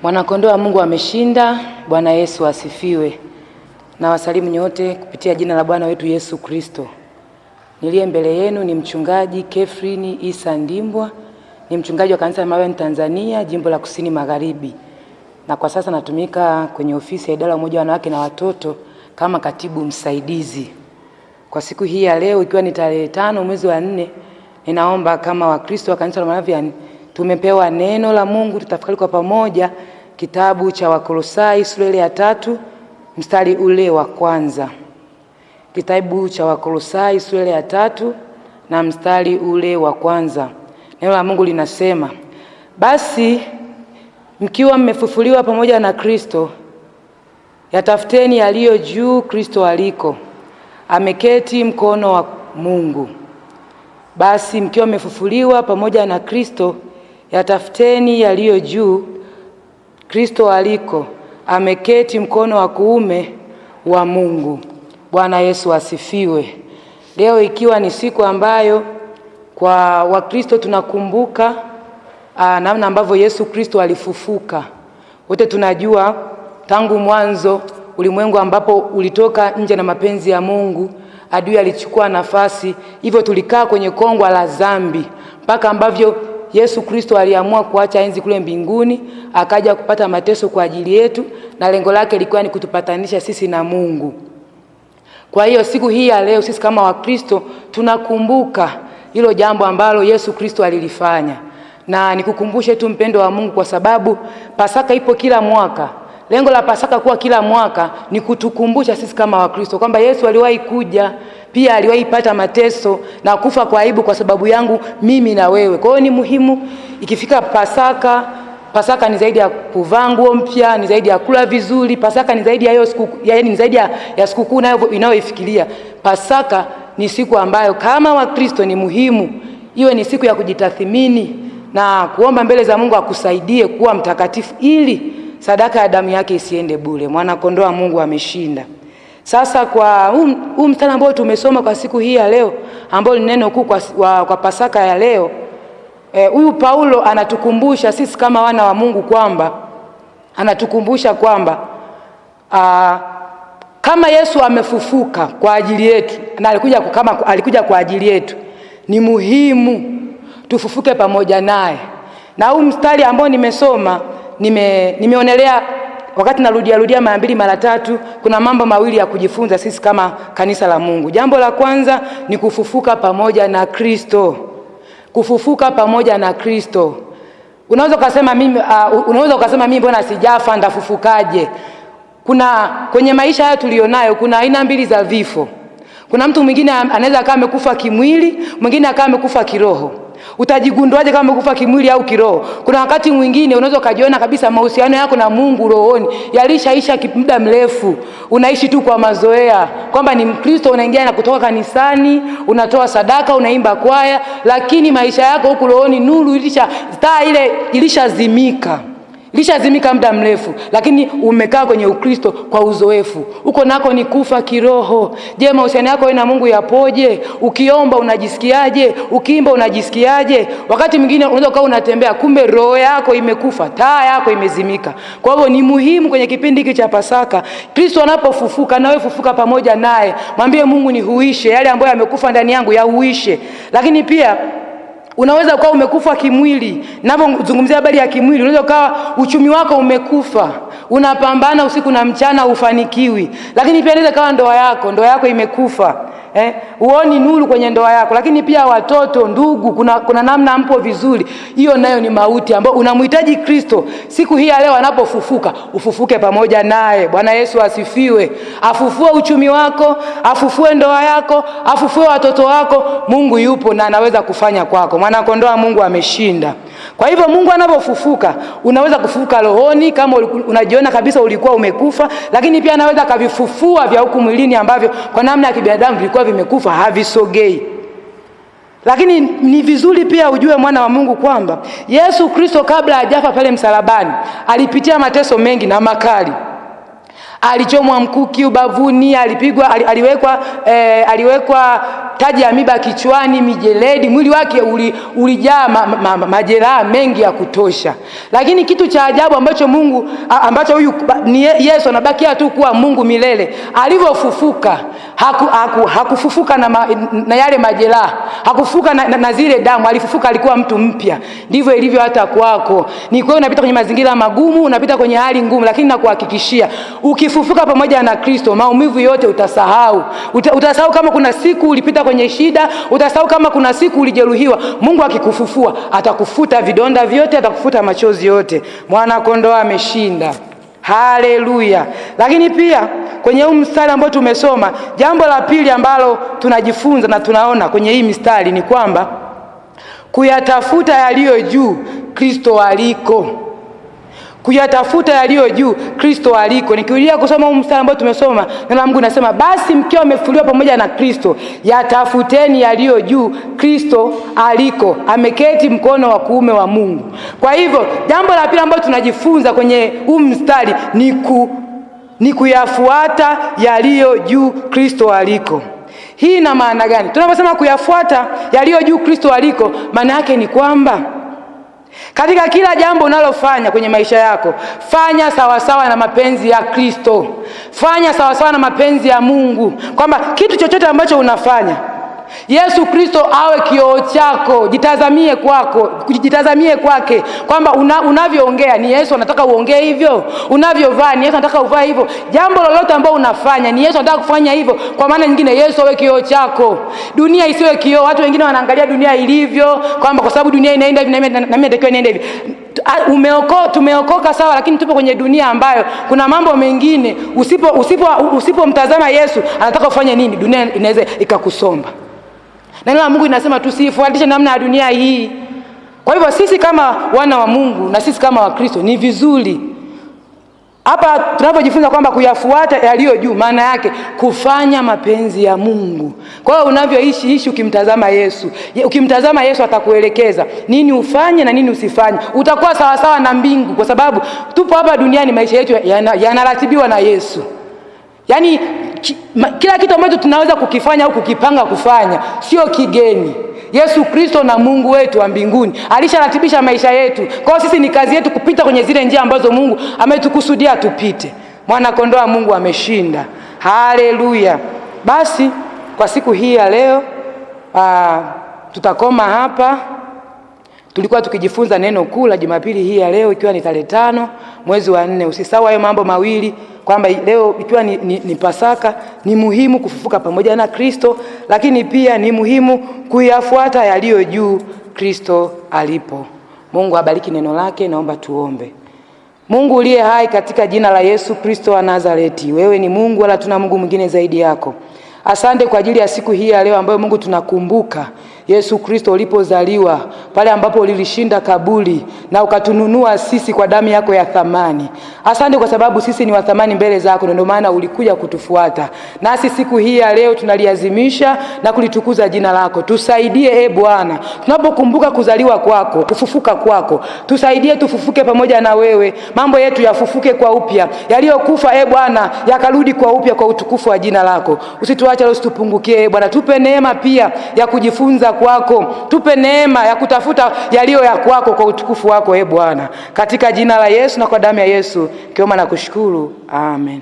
Mwanakondoo wa Mungu ameshinda. Bwana Yesu asifiwe. Na wasalimu nyote kupitia jina la Bwana wetu Yesu Kristo. Niliye mbele yenu ni mchungaji Kefrini Isa Ndimbwa, ni mchungaji wa kanisa la Maweni Tanzania, jimbo la Kusini Magharibi. Na kwa sasa natumika kwenye ofisi ya idara ya umoja wa wanawake na watoto kama katibu msaidizi. Kwa siku hii ya leo ikiwa ni tarehe 5 mwezi wa 4, ninaomba kama Wakristo wa kanisa la Moravian tumepewa neno la Mungu, tutafakari kwa pamoja kitabu cha Wakolosai sura ya 3 mstari ule wa kwanza. Kitabu cha Wakolosai sura ya 3 na mstari ule wa kwanza. Neno la Mungu linasema, basi mkiwa mmefufuliwa pamoja na Kristo, yatafuteni yaliyo juu Kristo aliko, ameketi mkono wa Mungu. Basi mkiwa mmefufuliwa pamoja na Kristo, yatafuteni yaliyo juu Kristo aliko, ameketi mkono wa kuume wa Mungu. Bwana Yesu asifiwe. Leo ikiwa ni siku ambayo kwa Wakristo tunakumbuka namna ambavyo Yesu Kristo alifufuka. Wote tunajua tangu mwanzo ulimwengu ambapo ulitoka nje na mapenzi ya Mungu, adui alichukua nafasi, hivyo tulikaa kwenye kongwa la dhambi mpaka ambavyo Yesu Kristo aliamua kuacha enzi kule mbinguni, akaja kupata mateso kwa ajili yetu, na lengo lake lilikuwa ni kutupatanisha sisi na Mungu. Kwa hiyo siku hii ya leo sisi kama Wakristo tunakumbuka hilo jambo ambalo Yesu Kristo alilifanya. Na nikukumbushe tu mpendo wa Mungu, kwa sababu Pasaka ipo kila mwaka. Lengo la Pasaka kuwa kila mwaka ni kutukumbusha sisi kama Wakristo kwamba Yesu aliwahi kuja, pia aliwahi pata mateso na kufa kwa aibu kwa sababu yangu mimi na wewe. Kwa hiyo ni muhimu ikifika Pasaka ni zaidi ya kuvaa nguo mpya, ni zaidi ya kula vizuri. Pasaka ni zaidi ya hiyo siku, yaani ni zaidi ya sikukuu inayoifikiria. Pasaka ni siku ambayo kama Wakristo ni muhimu iwe ni siku ya kujitathmini na kuomba mbele za Mungu akusaidie kuwa mtakatifu ili sadaka ya damu yake isiende bure. Mwana kondoo wa Mungu ameshinda. Sasa kwa huu mstari ambao tumesoma kwa siku hii ya leo, ambao ni neno kuu kwa Pasaka ya leo, huyu Paulo anatukumbusha sisi kama wana wa Mungu kwamba kama Yesu amefufuka kwa ajili yetu na alikuja kwa ajili yetu, ni muhimu tufufuke pamoja naye. Na huu mstari ambao nimesoma nimeonelea wakati narudia mara 2 mara 3, kuna mambo mawili ya kujifunza sisi kama kanisa la Mungu. Jambo la kwanza ni kufufuka pamoja na Kristo. Kufufuka pamoja na Kristo. Unaweza ukasema mimi mbona sijafa, ndafufukaje? Kwenye maisha haya tulionayo kuna aina mbili za vifo. Kuna mtu mwingine anaweza kama amekufa kimwili, mwingine kama amekufa kiroho. Utajigunduaje kama umekufa kimwili au kiroho? Kuna wakati mwingine unaweza kujiona kabisa mahusiano yako na Mungu rohoni yalishaisha muda mrefu. Unaishi tu kwa mazoea kwamba ni Mkristo, unaingia na kutoka kanisani, unatoa sadaka, unaimba kwaya, lakini maisha yako huku rohoni nuru ilishazimika muda mrefu, lakini umekaa kwenye Ukristo kwa uzoefu. Uko nako ni kufa kiroho. Je, mahusiano yako na Mungu yapoje? Ukiomba unajisikiaje? Ukiimba unajisikiaje? Wakati mwingine unaweza kuwa unatembea kumbe roho yako imekufa, taa yako imezimika. Kwa hivyo ni muhimu kwenye kipindi hiki cha Pasaka, Kristo anapofufuka na wewe fufuka pamoja naye. Mwambie Mungu, nihuishe yale ambayo yamekufa ndani yangu, yahuishe. Lakini pia unaweza kuwa umekufa kimwili. Ninapozungumzia habari ya kimwili, unaweza kuwa uchumi wako umekufa, unapambana usiku na mchana ufanikiwi. Lakini pia inaweza kuwa ndoa yako imekufa. Uoni nuru kwenye ndoa yako. Lakini pia watoto, ndugu, kuna namna mpo vizuri. Hiyo nayo ni mauti ambayo unamhitaji Kristo. Siku hii ya leo anapofufuka, ufufuke pamoja naye. Bwana Yesu asifiwe. Afufue uchumi wako, afufue ndoa yako, afufue watoto wako. Mungu yupo na anaweza kufanya kwako. Mwana kondoo wa Mungu ameshinda. Kwa hivyo Mungu anapofufuka, unaweza kufufuka rohoni kama unajiona kabisa ulikuwa umekufa, lakini pia anaweza kavifufua vya huku mwilini ambavyo kwa namna ya kibinadamu vilikuwa vimekufa, havisogei. Lakini ni vizuri pia ujue mwana wa Mungu kwamba Yesu Kristo kabla hajafa pale msalabani alipitia mateso mengi na makali. alichomwa mkuki ubavuni, alipigwa, aliwekwa taji ya miba kichwani, mijeledi, mwili wake ulijaa majeraha mengi ya kutosha. Lakini kitu cha ajabu ambacho huyu ni Yesu anabakia tu kuwa Mungu milele, alivyofufuka hakufufuka na yale majeraha, hakufufuka na zile damu, alifufuka alikuwa mtu mpya. Ndivyo ilivyo hata kwako. Ni kweli unapita kwenye mazingira magumu, unapita kwenye hali ngumu, lakini nakuhakikishia ukifufuka pamoja na Kristo, maumivu yote utasahau. Utasahau kama kuna siku ulipita kwenye shida, utasahau kama kuna siku ulijeruhiwa. Mungu akikufufua atakufuta vidonda vyote, atakufuta machozi yote. Mwana kondoo ameshinda. Haleluya. Lakini pia kwenye huu mstari ambao tumesoma, jambo la pili ambalo tunajifunza na tunaona kwenye hii mstari ni kwamba kuyatafuta yaliyo juu Kristo aliko. Kuyatafuta yaliyo juu Kristo aliko. Nikirudia kusoma huu mstari ambao tumesoma, neno la Mungu linasema, basi mkiwa mmefufuliwa pamoja na Kristo, yatafuteni yaliyo juu Kristo aliko, ameketi mkono wa kuume wa Mungu. Kwa hivyo jambo la pili ambalo tunajifunza kwenye huu mstari ni kuyafuata yaliyo juu Kristo aliko. Hii ina maana gani? Tunaposema kuyafuata yaliyo juu Kristo aliko, maana yake ni kwamba katika kila jambo unalofanya kwenye maisha yako, fanya sawasawa na mapenzi ya Kristo. Fanya sawasawa na mapenzi ya Mungu. Kwamba kitu chochote ambacho unafanya, Yesu Kristo awe kioo chako, jitazamie kwake. Kwamba unavyoongea ni Yesu anataka uongee hivyo, unavyovaa ni Yesu anataka uvae hivyo. Jambo lolote ambalo unafanya ni Yesu anataka kufanya hivyo. Kwa maana nyingine, Yesu awe kioo chako. Dunia isiwe kioo. Watu wengine wanaangalia dunia ilivyo, kwamba kwa sababu dunia inaenda hivi na mimi natakiwa niende hivi. Tumeokoka sawa, lakini tupo kwenye dunia ambayo kuna mambo mengine usipomtazama Yesu anataka kufanya nini, dunia inaweza ikakusomba. Neno la Mungu linasema tusifuatishe namna ya dunia hii. Kwa hivyo sisi kama wana wa Mungu na sisi kama Wakristo ni vizuri hapa tunapojifunza kwamba kuyafuata yaliyo juu, maana yake kufanya mapenzi ya Mungu. Kwa hiyo unavyoishi ukimtazama Yesu. Ukimtazama Yesu atakuelekeza nini ufanye na nini usifanye. Utakuwa sawa sawa na mbingu, kwa sababu tupo hapa duniani, maisha yetu yanaratibiwa na Yesu. Yaani kila kitu ambacho tunaweza kukifanya au kukipanga kufanya sio kigeni. Yesu Kristo na Mungu wetu wa mbinguni alisharatibisha maisha yetu. Kwa hiyo sisi ni kazi yetu kupita kwenye zile njia ambazo Mungu ametukusudia tupite. Mwana kondoo wa Mungu ameshinda. Haleluya. Basi kwa siku hii ya leo tutakoma hapa. Tulikuwa tukijifunza neno kuu la Jumapili hii ya leo, ikiwa ni tarehe 5 mwezi wa 4. Usisahau hayo mambo mawili, kwamba leo ikiwa ni Pasaka, ni muhimu kufufuka pamoja na Kristo, lakini pia ni muhimu kuyafuata yaliyo juu Kristo alipo. Mungu abariki neno lake. Naomba tuombe. Mungu uliye hai, katika jina la Yesu Kristo wa Nazareti, wewe ni Mungu, wala tuna Mungu mwingine zaidi yako. Asante kwa ajili ya siku hii ya leo ambayo Mungu tunakumbuka Yesu Kristo ulipozaliwa, pale ambapo ulilishinda kaburi na ukatununua sisi kwa damu yako ya thamani. Asante kwa sababu sisi ni wa thamani mbele zako, ndio maana ulikuja kutufuata. Nasi siku hii ya leo tunaliazimisha na kulitukuza jina lako. Tusaidie Bwana, tunapokumbuka kuzaliwa kwako, kufufuka kwako, tusaidie tufufuke pamoja na wewe. Mambo yetu yafufuke kwa upya, yaliyokufa Bwana yakarudi kwa upya, kwa utukufu wa jina lako. Usituache leo, usitupungukie Bwana. Tupe neema pia ya kujifunza kwako, tupe neema ya kutafuta yaliyo ya kwako kwa utukufu wako Bwana, katika jina la Yesu na kwa damu ya Yesu kiomba na kushukuru. Amen.